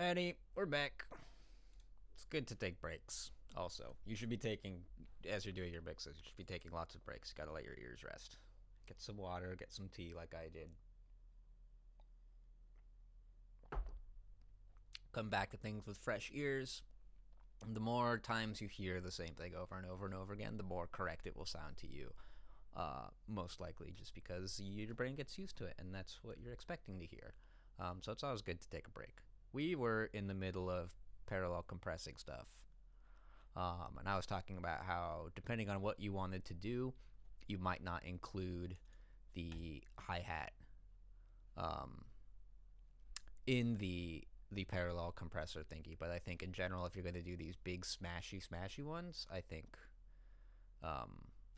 Alrighty, we're back. It's good to take breaks. Also, you should be taking, as you're doing your mixes, you should be taking lots of breaks. You gotta let your ears rest. Get some water, get some tea like I did. Come back to things with fresh ears. The more times you hear the same thing over and over and over again, the more correct it will sound to you. Most likely just because your brain gets used to it, and that's what you're expecting to hear. So it's always good to take a break. We were in the middle of parallel compressing stuff. And I was talking about how, depending on what you wanted to do, you might not include the hi-hat in the parallel compressor thingy. But I think in general, if you're going to do these big smashy ones, I think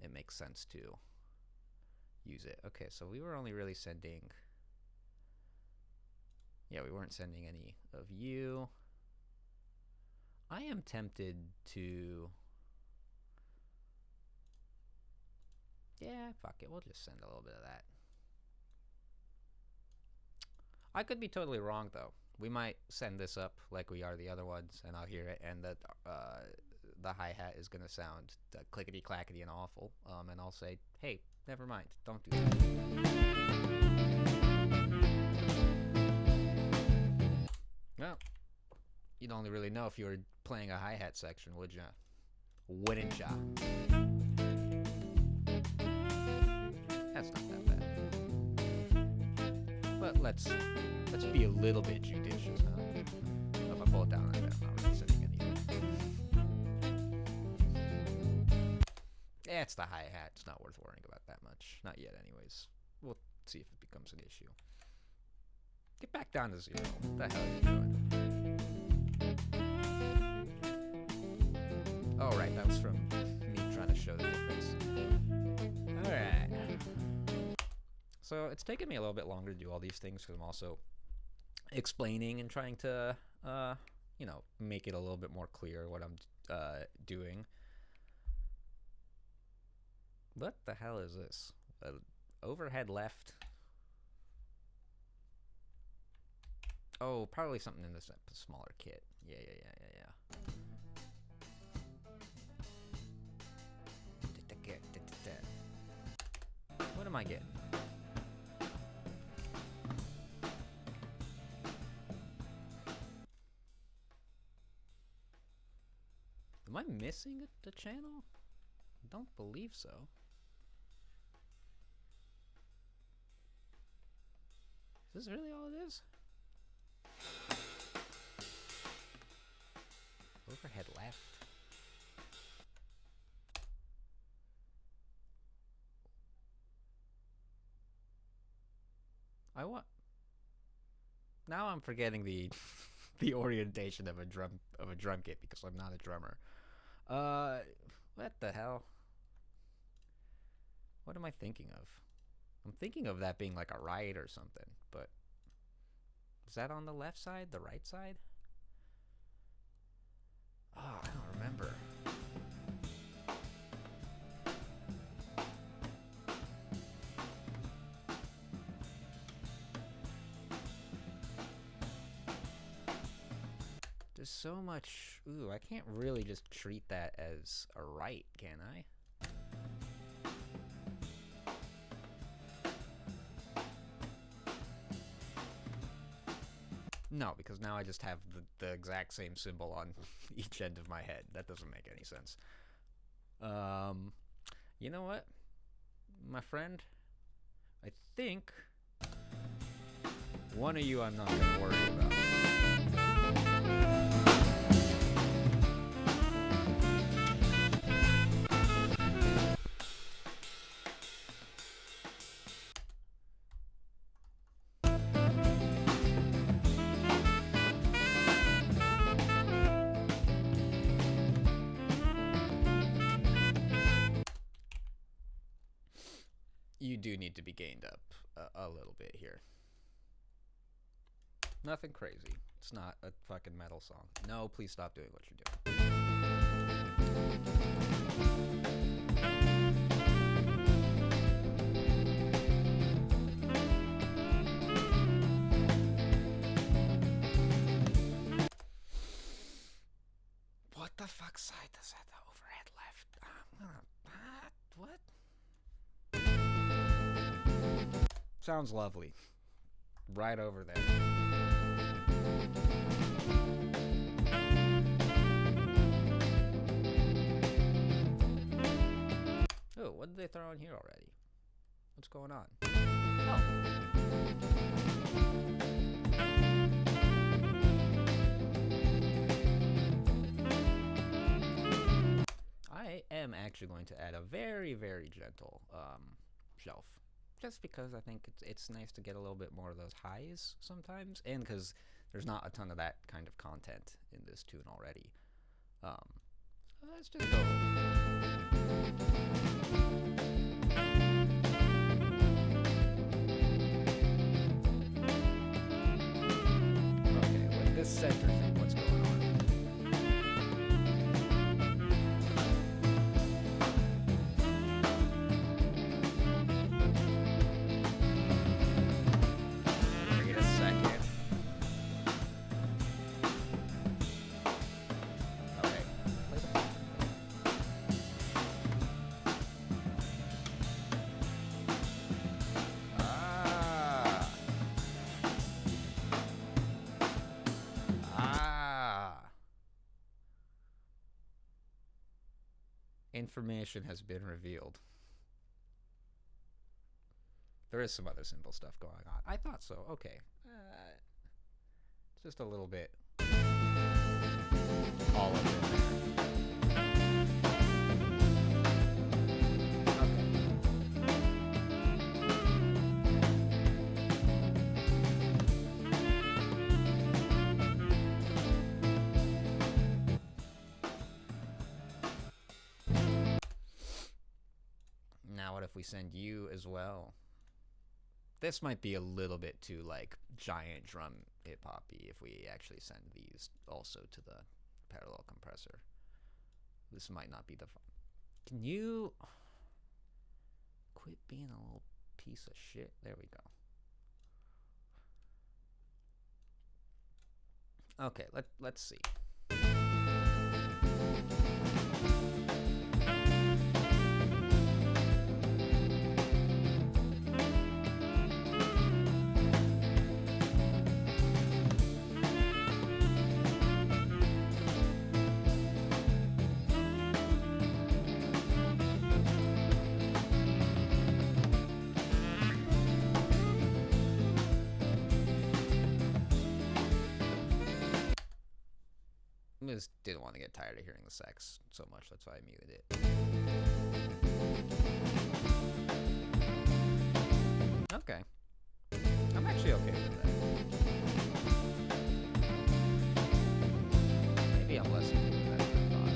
it makes sense to use it. Okay, so we were only really sending... Yeah, we weren't sending any of you. I am tempted to... Yeah, fuck it. We'll just send a little bit of that. I could be totally wrong, though. We might send this up like we are the other ones, and I'll hear it, and the hi-hat is going to sound clickety-clackety and awful. And I'll say, hey, never mind. Don't do that. Well, you'd only really know if you were playing a hi-hat section, would ya? Wouldn't ya? That's not that bad. But let's be a little bit judicious, huh? If I pull it down like that, I'm not really sending anything. Yeah, it's the hi-hat. It's not worth worrying about that much. Not yet, anyways. We'll see if it becomes an issue. Get back down to 0. What the hell are you doing? Oh, right. That was from me trying to show the difference. Alright. So it's taken me a little bit longer to do all these things because I'm also explaining and trying to, make it a little bit more clear what I'm doing. What the hell is this? Overhead left. Oh, probably something in this smaller kit. Yeah. What am I getting? Am I missing the channel? I don't believe so. Is this really all it is? Overhead left. Now I'm forgetting the the orientation of a drum kit because I'm not a drummer. What the hell? What am I thinking of? I'm thinking of that being like a right or something, but is that on the left side, the right side? Oh, I don't remember. There's so much... Ooh, I can't really just treat that as a right, can I? No, because now I just have the exact same symbol on each end of my head. That doesn't make any sense. You know what, my friend? I think one of you I'm not going to worry about. You do need to be gained up a little bit here. Nothing crazy. It's not a fucking metal song. No, please stop doing what you're doing. What the fuck side does that overhead left? What? Sounds lovely. Right over there. Oh, what did they throw in here already? What's going on? Oh. I am actually going to add a very, very gentle shelf. Just because I think it's nice to get a little bit more of those highs sometimes. And because there's not a ton of that kind of content in this tune already. So let's just go. Okay, with this center thing, what's going on? Wait a second. Okay. Information has been revealed. There is some other simple stuff going on. I thought so. Okay. Just a little bit. All of it. Now what if we send you as well? This might be a little bit too like giant drum hip hoppy if we actually send these also to the parallel compressor. This might not be the fun. Can you quit being a little piece of shit? There we go. Okay, let's see. I just didn't want to get tired of hearing the sax so much, that's why I muted it. Okay. I'm actually okay with that. Maybe I'm less okay with that than I thought.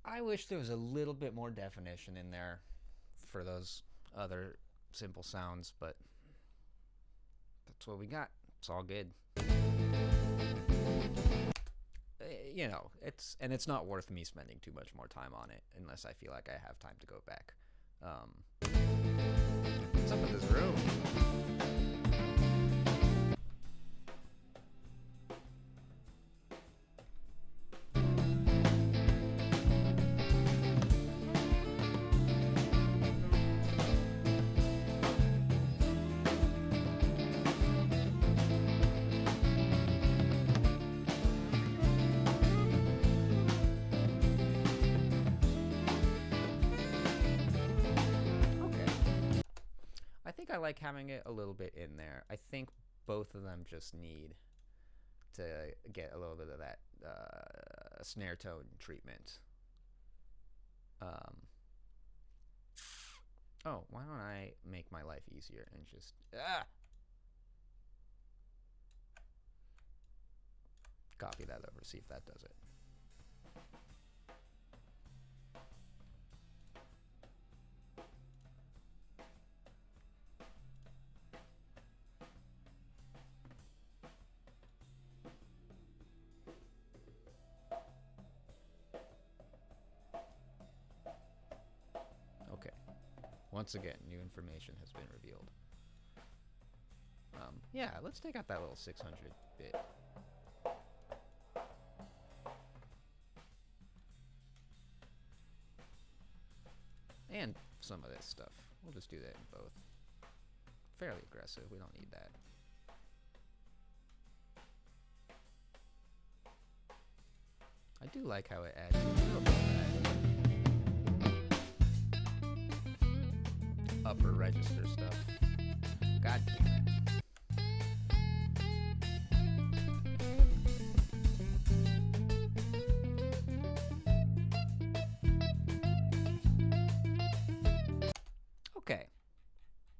I wish there was a little bit more definition in there for those other simple sounds, but that's what we got. It's all good. You know, it's not worth me spending too much more time on it unless I feel like I have time to go back. What's up with this room? I like having it a little bit in there. I think both of them just need to get a little bit of that snare tone treatment. Oh, why don't I make my life easier and just copy that over, see if that does it. Once again, new information has been revealed. Yeah, let's take out that little 600 bit. And some of this stuff. We'll just do that in both. Fairly aggressive. We don't need that. I do like how it adds a little bit of that upper register stuff. God damn it. Okay.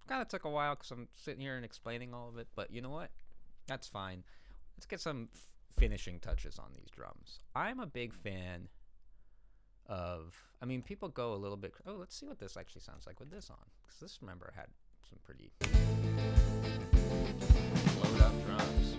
Kind of took a while because I'm sitting here and explaining all of it, but you know what? That's fine. Let's get some finishing touches on these drums. I'm a big fan of, I mean, people go a little bit, oh, let's see what this actually sounds like with this on, because this, remember, had some pretty blowed up drums.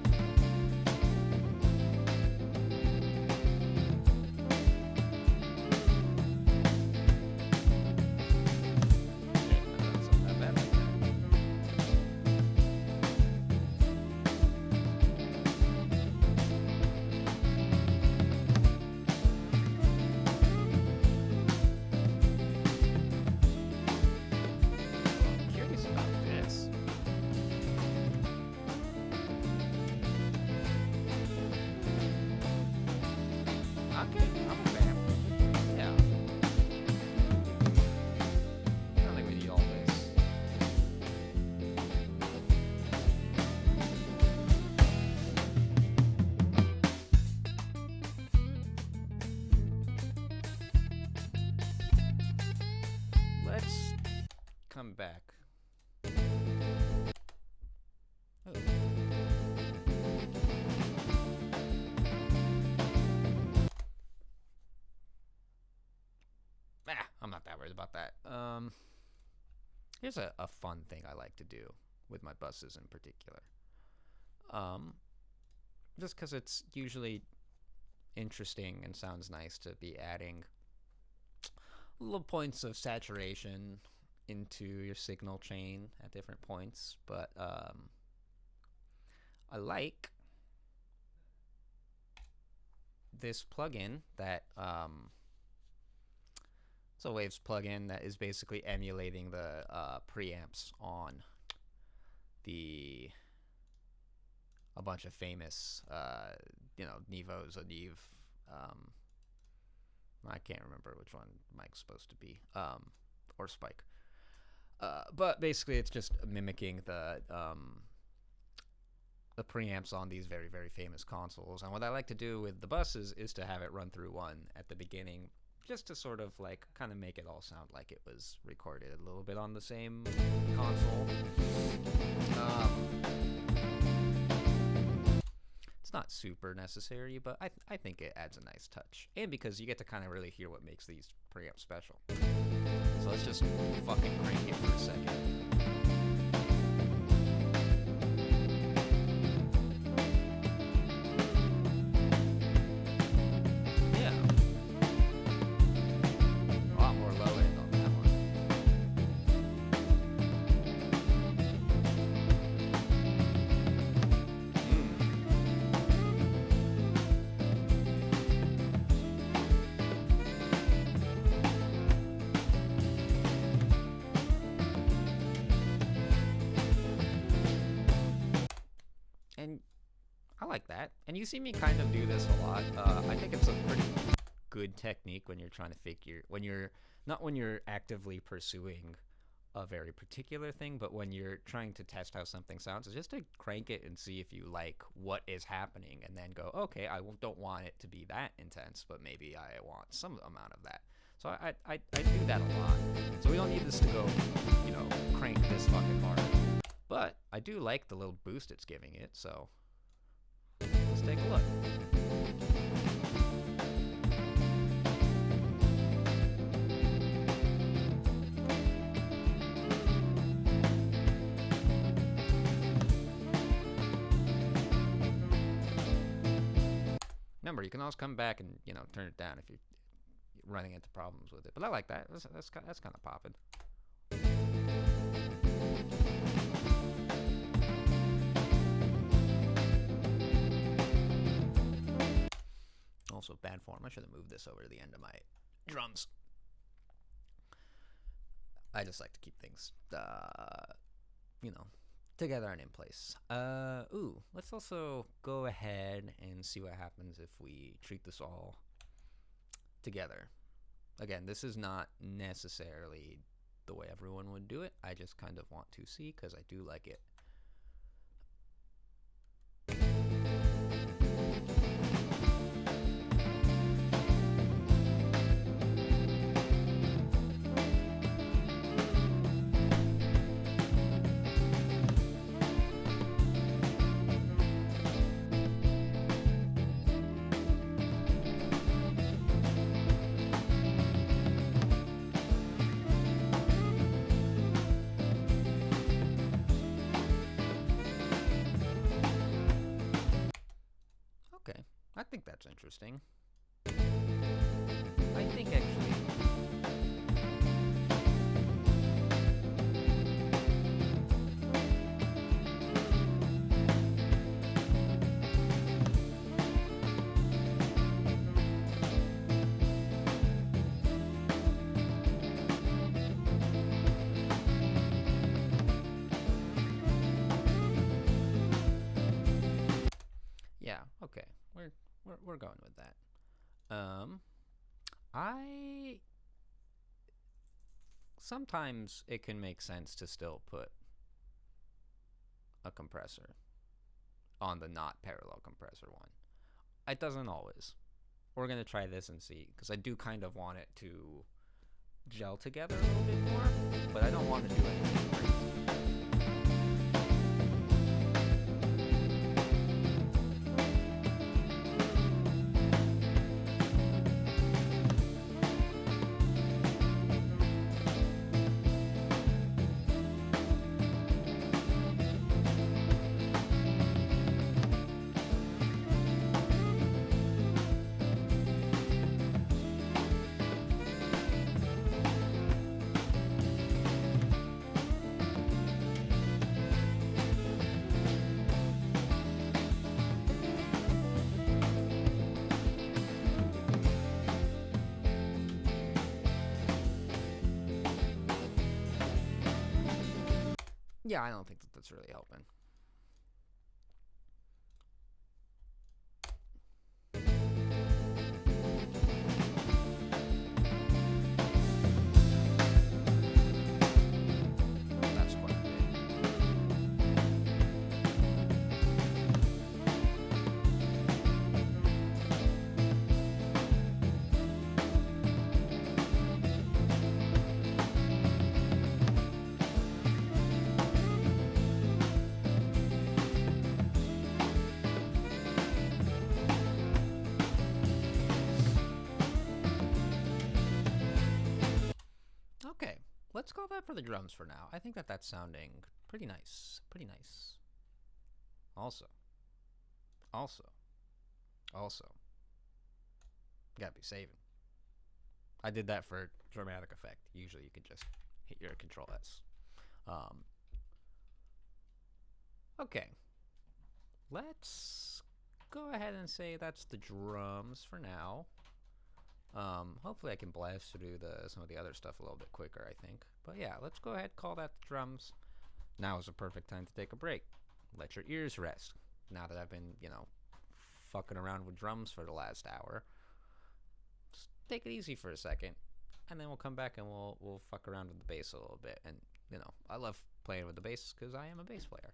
Come back. Oh. I'm not that worried about that. Here's a fun thing I like to do with my buses in particular. Just because it's usually interesting and sounds nice to be adding little points of saturation into your signal chain at different points, but I like this plugin that it's a Waves plugin that is basically emulating the preamps on a bunch of famous Nevos, a Neve, I can't remember which one Mike's supposed to be, or Spike. But basically, it's just mimicking the preamps on these very, very famous consoles. And what I like to do with the buses is to have it run through one at the beginning, just to sort of like kind of make it all sound like it was recorded a little bit on the same console. It's not super necessary, but I think it adds a nice touch. And because you get to kind of really hear what makes these preamps special. So let's just fucking crank it for a second. Yeah. A lot more low end on that one. And I like that. And you see me kind of do this a lot. I think it's a pretty good technique when you're trying to figure, when you're actively pursuing a very particular thing, but when you're trying to test how something sounds, is just to crank it and see if you like what is happening, and then go, okay, I don't want it to be that intense, but maybe I want some amount of that. So I do that a lot. So we don't need this to go, crank this fucking hard. But I do like the little boost it's giving it, so let's take a look. Remember, you can always come back and turn it down if you're running into problems with it. But I like that. That's kind of popping. also bad form. I should have moved this over to the end of my drums. I just like to keep things, together and in place. Let's also go ahead and see what happens if we treat this all together. Again, this is not necessarily the way everyone would do it. I just kind of want to see because I do like it. Okay, I think that's interesting. I think actually... Yeah, okay. We're going with that. I sometimes it can make sense to still put a compressor on the not parallel compressor one. It doesn't always. We're gonna try this and see, because I do kind of want it to gel together a little bit more, but I don't want to do anything crazy. Yeah, I don't think that's really helping. That's quite a bit. Okay, let's go that for the drums for now. I think that's sounding pretty nice. Pretty nice. Also, gotta be saving. I did that for dramatic effect. Usually you could just hit your Control S. Okay, let's go ahead and say that's the drums for now. Hopefully I can blast through some of the other stuff a little bit quicker, I think. But yeah, let's go ahead and call that the drums. Now is a perfect time to take a break. Let your ears rest. Now that I've been, fucking around with drums for the last hour, just take it easy for a second, and then we'll come back and we'll fuck around with the bass a little bit. And I love playing with the bass because I am a bass player.